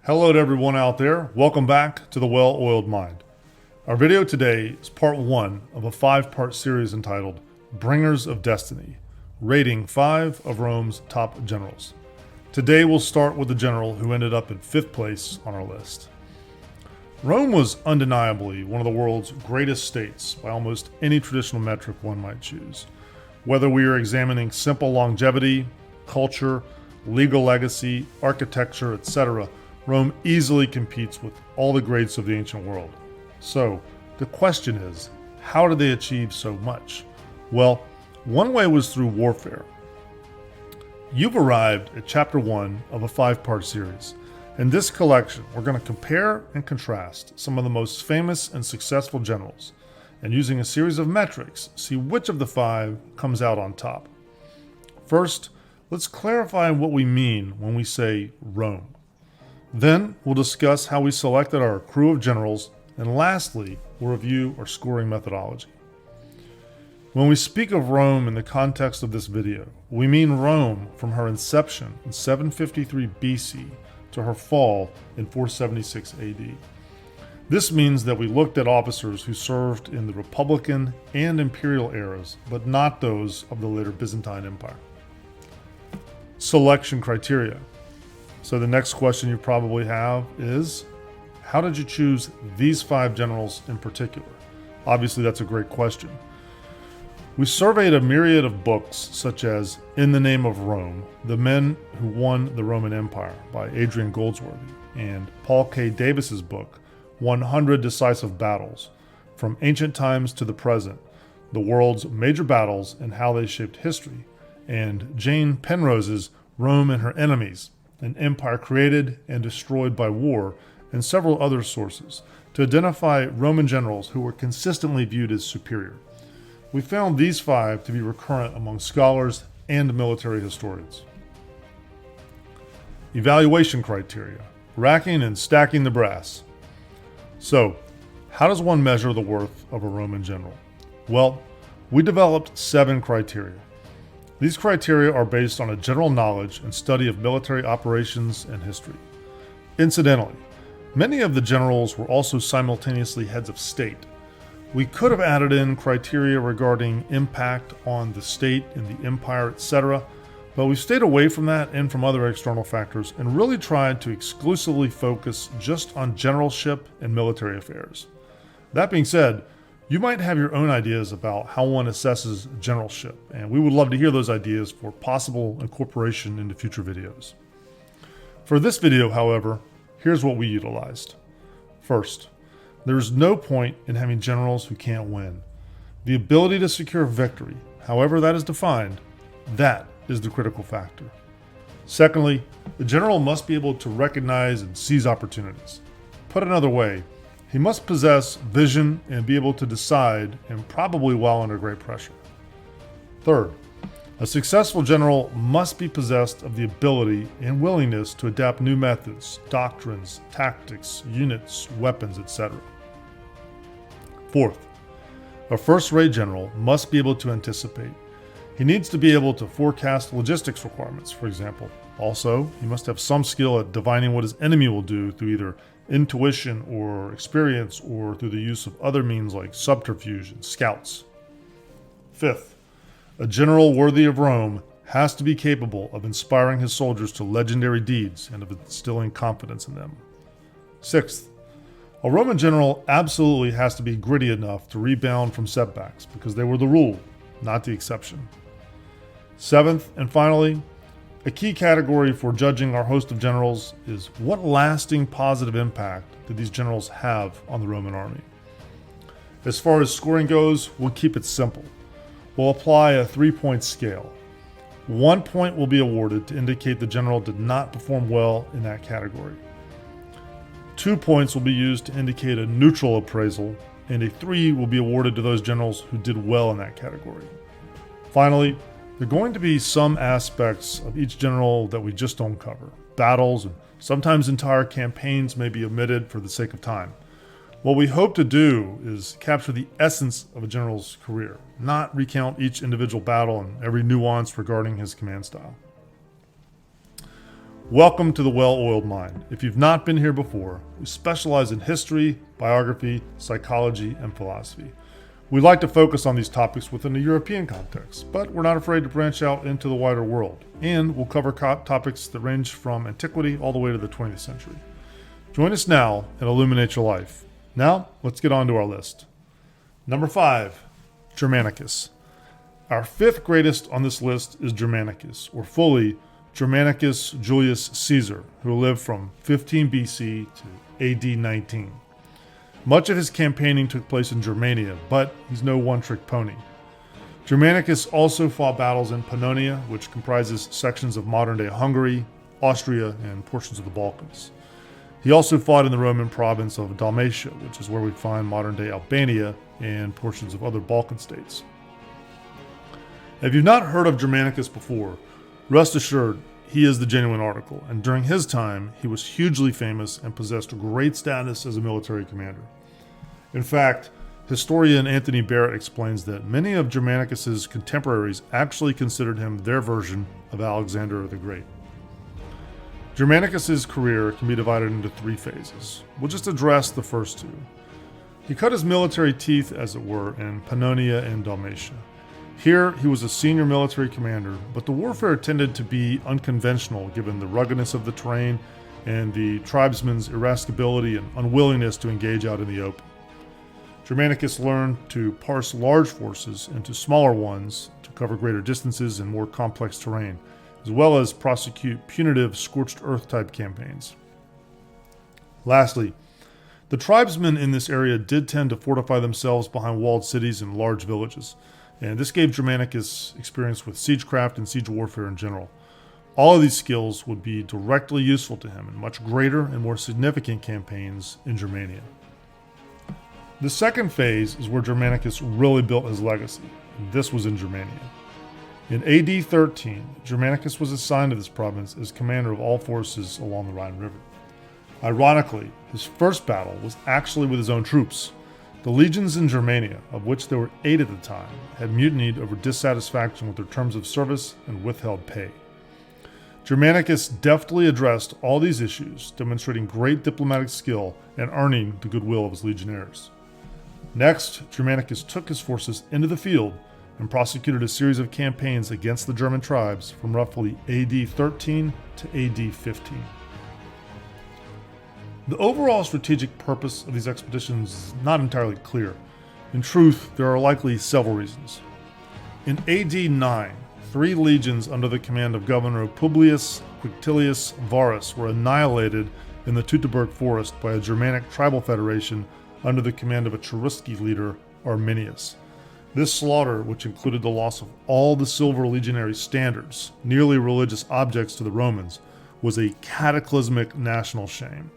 Hello to everyone out there. Welcome back to The Well-Oiled Mind. Our video today is part 1 of a 5-part series entitled Bringers of Destiny, rating 5 of Rome's top generals. Today we'll start with the general who ended up in 5th place on our list. Rome was undeniably one of the world's greatest states by almost any traditional metric one might choose. Whether we are examining simple longevity, culture, legal legacy, architecture, etc., Rome easily competes with all the greats of the ancient world. So, the question is, how did they achieve so much? Well, one way was through warfare. You've arrived at chapter 1 of a 5-part series. In this collection, we're going to compare and contrast some of the most famous and successful generals, and using a series of metrics, see which of the 5 comes out on top. First, let's clarify what we mean when we say Rome. Then we'll discuss how we selected our crew of generals, and lastly, we'll review our scoring methodology. When we speak of Rome in the context of this video, we mean Rome from her inception in 753 BC to her fall in 476 AD. This means that we looked at officers who served in the Republican and Imperial eras, but not those of the later Byzantine Empire. Selection criteria. So the next question you probably have is, how did you choose these 5 generals in particular? Obviously, that's a great question. We surveyed a myriad of books such as In the Name of Rome, The Men Who Won the Roman Empire by Adrian Goldsworthy, and Paul K. Davis's book, 100 Decisive Battles, From Ancient Times to the Present, The World's Major Battles and How They Shaped History, and Jane Penrose's Rome and Her Enemies, an empire created and destroyed by war, and several other sources, to identify Roman generals who were consistently viewed as superior. We found these 5 to be recurrent among scholars and military historians. Evaluation criteria, racking and stacking the brass. So, how does one measure the worth of a Roman general? Well, we developed 7 criteria. These criteria are based on a general knowledge and study of military operations and history. Incidentally, many of the generals were also simultaneously heads of state. We could have added in criteria regarding impact on the state and the empire, etc., but we stayed away from that and from other external factors and really tried to exclusively focus just on generalship and military affairs. That being said, you might have your own ideas about how one assesses generalship, and we would love to hear those ideas for possible incorporation into future videos. For this video, however, here's what we utilized. First, there is no point in having generals who can't win. The ability to secure victory, however that is defined, that is the critical factor. Secondly, the general must be able to recognize and seize opportunities. Put another way, he must possess vision and be able to decide, and probably while under great pressure. Third, a successful general must be possessed of the ability and willingness to adapt new methods, doctrines, tactics, units, weapons, etc. Fourth, a first-rate general must be able to anticipate. He needs to be able to forecast logistics requirements, for example. Also, he must have some skill at divining what his enemy will do through either intuition or experience, or through the use of other means like subterfuge and scouts. Fifth, a general worthy of Rome has to be capable of inspiring his soldiers to legendary deeds and of instilling confidence in them. Sixth, a Roman general absolutely has to be gritty enough to rebound from setbacks because they were the rule, not the exception. Seventh, and finally, a key category for judging our host of generals is what lasting positive impact did these generals have on the Roman army? As far as scoring goes, we'll keep it simple. We'll apply a 3-point scale. 1 point will be awarded to indicate the general did not perform well in that category. 2 points will be used to indicate a neutral appraisal, and a 3 will be awarded to those generals who did well in that category. Finally, there are going to be some aspects of each general that we just don't cover. Battles and sometimes entire campaigns may be omitted for the sake of time. What we hope to do is capture the essence of a general's career, not recount each individual battle and every nuance regarding his command style. Welcome to the Well-Oiled Mind. If you've not been here before, we specialize in history, biography, psychology, and philosophy. We like to focus on these topics within a European context, but we're not afraid to branch out into the wider world, and we'll cover topics that range from antiquity all the way to the 20th century. Join us now and illuminate your life. Now, let's get on to our list. Number 5, Germanicus. Our 5th greatest on this list is Germanicus, or fully Germanicus Julius Caesar, who lived from 15 BC to AD 19. Much of his campaigning took place in Germania, but he's no one-trick pony. Germanicus also fought battles in Pannonia, which comprises sections of modern-day Hungary, Austria, and portions of the Balkans. He also fought in the Roman province of Dalmatia, which is where we find modern-day Albania and portions of other Balkan states. If you've not heard of Germanicus before, rest assured, he is the genuine article, and during his time, he was hugely famous and possessed great status as a military commander. In fact, historian Anthony Barrett explains that many of Germanicus's contemporaries actually considered him their version of Alexander the Great. Germanicus's career can be divided into 3 phases. We'll just address the first 2. He cut his military teeth, as it were, in Pannonia and Dalmatia. Here, he was a senior military commander, but the warfare tended to be unconventional given the ruggedness of the terrain and the tribesmen's irascibility and unwillingness to engage out in the open. Germanicus learned to parse large forces into smaller ones to cover greater distances and more complex terrain, as well as prosecute punitive scorched earth type campaigns. Lastly, the tribesmen in this area did tend to fortify themselves behind walled cities and large villages, and this gave Germanicus experience with siegecraft and siege warfare in general. All of these skills would be directly useful to him in much greater and more significant campaigns in Germania. The second phase is where Germanicus really built his legacy, and this was in Germania. In AD 13, Germanicus was assigned to this province as commander of all forces along the Rhine River. Ironically, his first battle was actually with his own troops. The legions in Germania, of which there were 8 at the time, had mutinied over dissatisfaction with their terms of service and withheld pay. Germanicus deftly addressed all these issues, demonstrating great diplomatic skill and earning the goodwill of his legionnaires. Next, Germanicus took his forces into the field and prosecuted a series of campaigns against the German tribes from roughly AD 13 to AD 15. The overall strategic purpose of these expeditions is not entirely clear. In truth, there are likely several reasons. In AD 9, 3 legions under the command of Governor Publius Quinctilius Varus were annihilated in the Teutoburg forest by a Germanic tribal federation under the command of a Cherusci leader, Arminius. This slaughter, which included the loss of all the silver legionary standards, nearly religious objects to the Romans, was a cataclysmic national shame.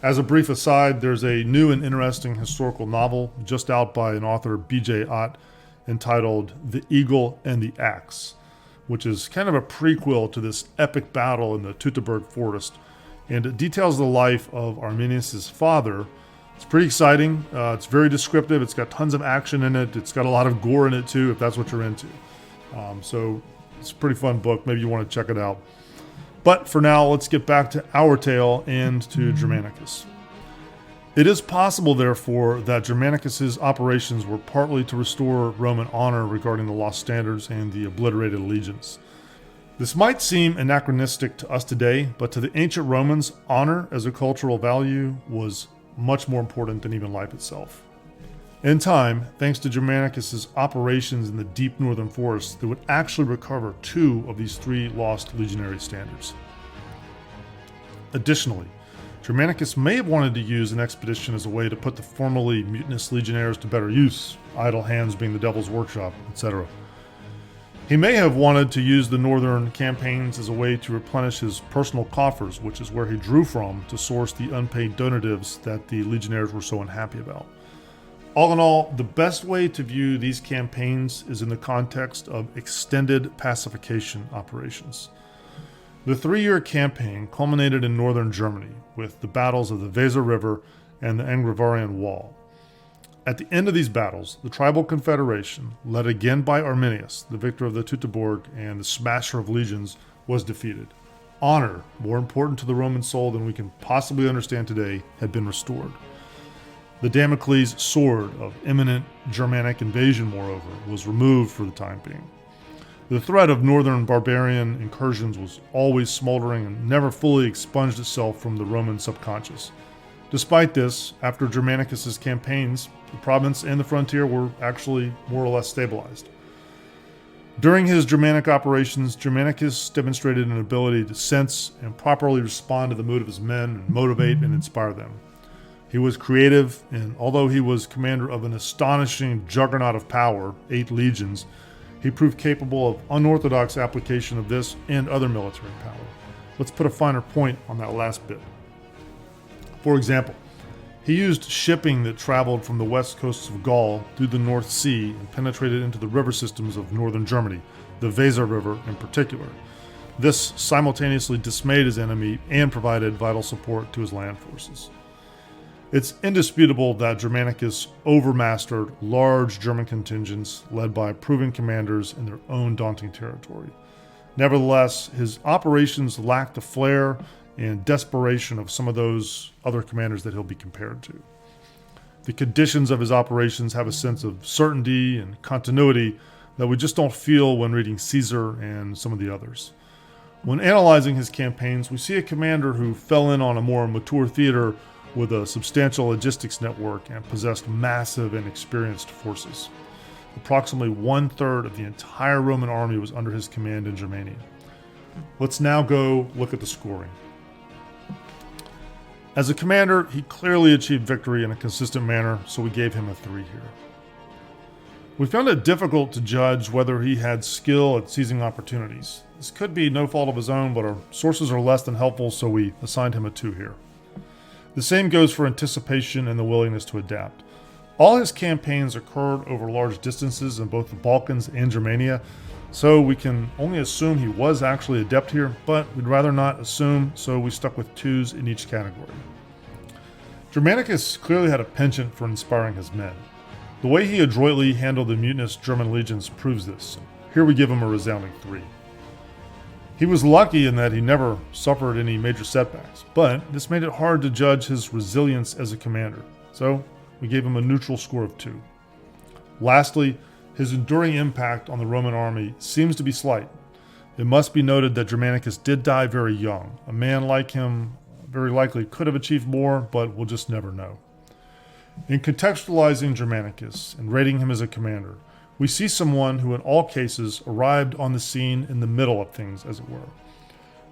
As a brief aside, there's a new and interesting historical novel just out by an author, B.J. Ott, entitled The Eagle and the Axe, which is kind of a prequel to this epic battle in the Teutoburg forest, and it details the life of Arminius' father. It's pretty exciting. It's very descriptive. It's got tons of action in it. It's got a lot of gore in it too, if that's what you're into. So it's a pretty fun book. Maybe you want to check it out. But for now, let's get back to our tale and to Germanicus. It is possible, therefore, that Germanicus' operations were partly to restore Roman honor regarding the lost standards and the obliterated legions. This might seem anachronistic to us today, but to the ancient Romans, honor as a cultural value was much more important than even life itself. In time, thanks to Germanicus' operations in the deep northern forests, they would actually recover 2 of these 3 lost legionary standards. Additionally, Germanicus may have wanted to use an expedition as a way to put the formerly mutinous legionnaires to better use, idle hands being the devil's workshop, etc. He may have wanted to use the northern campaigns as a way to replenish his personal coffers, which is where he drew from to source the unpaid donatives that the legionnaires were so unhappy about. All in all, the best way to view these campaigns is in the context of extended pacification operations. The 3-year campaign culminated in northern Germany with the battles of the Weser River and the Angevarian Wall. At the end of these battles, the tribal confederation, led again by Arminius, the victor of the Teutoburg and the smasher of legions, was defeated. honor, more important to the Roman soul than we can possibly understand today, had been restored. The Damocles' sword of imminent Germanic invasion, moreover, was removed for the time being. The threat of northern barbarian incursions was always smoldering and never fully expunged itself from the Roman subconscious. Despite this, after Germanicus' campaigns, the province and the frontier were actually more or less stabilized. During his Germanic operations, Germanicus demonstrated an ability to sense and properly respond to the mood of his men and motivate and inspire them. He was creative, and although he was commander of an astonishing juggernaut of power, 8 legions, he proved capable of unorthodox application of this and other military power. Let's put a finer point on that last bit. For example, he used shipping that traveled from the west coasts of Gaul through the North Sea and penetrated into the river systems of northern Germany, the Weser River in particular. This simultaneously dismayed his enemy and provided vital support to his land forces. It's indisputable that Germanicus overmastered large German contingents led by proven commanders in their own daunting territory. Nevertheless, his operations lacked the flair and desperation of some of those other commanders that he'll be compared to. The conditions of his operations have a sense of certainty and continuity that we just don't feel when reading Caesar and some of the others. When analyzing his campaigns, we see a commander who fell in on a more mature theater with a substantial logistics network and possessed massive and experienced forces. Approximately 1/3 of the entire Roman army was under his command in Germania. Let's now go look at the scoring. As a commander, he clearly achieved victory in a consistent manner, so we gave him a 3 here. We found it difficult to judge whether he had skill at seizing opportunities. This could be no fault of his own, but our sources are less than helpful, so we assigned him a 2 here. The same goes for anticipation and the willingness to adapt. All his campaigns occurred over large distances in both the Balkans and Germania, so we can only assume he was actually adept here, but we'd rather not assume, so we stuck with 2s in each category. Germanicus clearly had a penchant for inspiring his men. The way he adroitly handled the mutinous German legions proves this. Here we give him a resounding 3. He was lucky in that he never suffered any major setbacks, but this made it hard to judge his resilience as a commander, so we gave him a neutral score of 2. Lastly, his enduring impact on the Roman army seems to be slight. It must be noted that Germanicus did die very young. A man like him very likely could have achieved more, but we'll just never know. In contextualizing Germanicus and rating him as a commander, we see someone who in all cases arrived on the scene in the middle of things, as it were.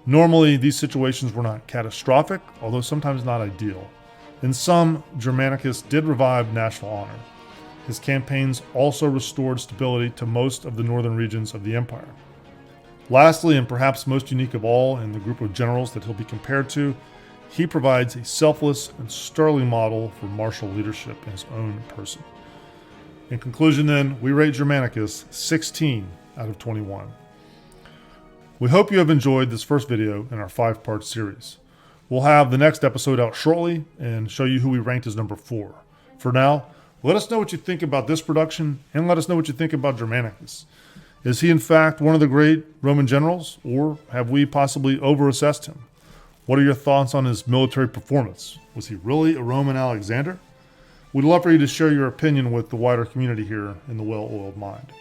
Normally, these situations were not catastrophic, although sometimes not ideal. In some, Germanicus did revive national honor. His campaigns also restored stability to most of the northern regions of the empire. Lastly, and perhaps most unique of all in the group of generals that he'll be compared to, he provides a selfless and sterling model for martial leadership in his own person. In conclusion then, we rate Germanicus 16 out of 21. We hope you have enjoyed this first video in our 5-part series. We'll have the next episode out shortly and show you who we ranked as number 4. For now, let us know what you think about this production and let us know what you think about Germanicus. Is he in fact one of the great Roman generals, or have we possibly overassessed him? What are your thoughts on his military performance? Was he really a Roman Alexander? We'd love for you to share your opinion with the wider community here in the Well-Oiled Mind.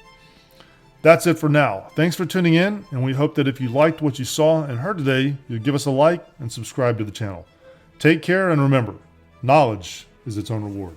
That's it for now. Thanks for tuning in, and we hope that if you liked what you saw and heard today, you'll give us a like and subscribe to the channel. Take care, and remember, knowledge is its own reward.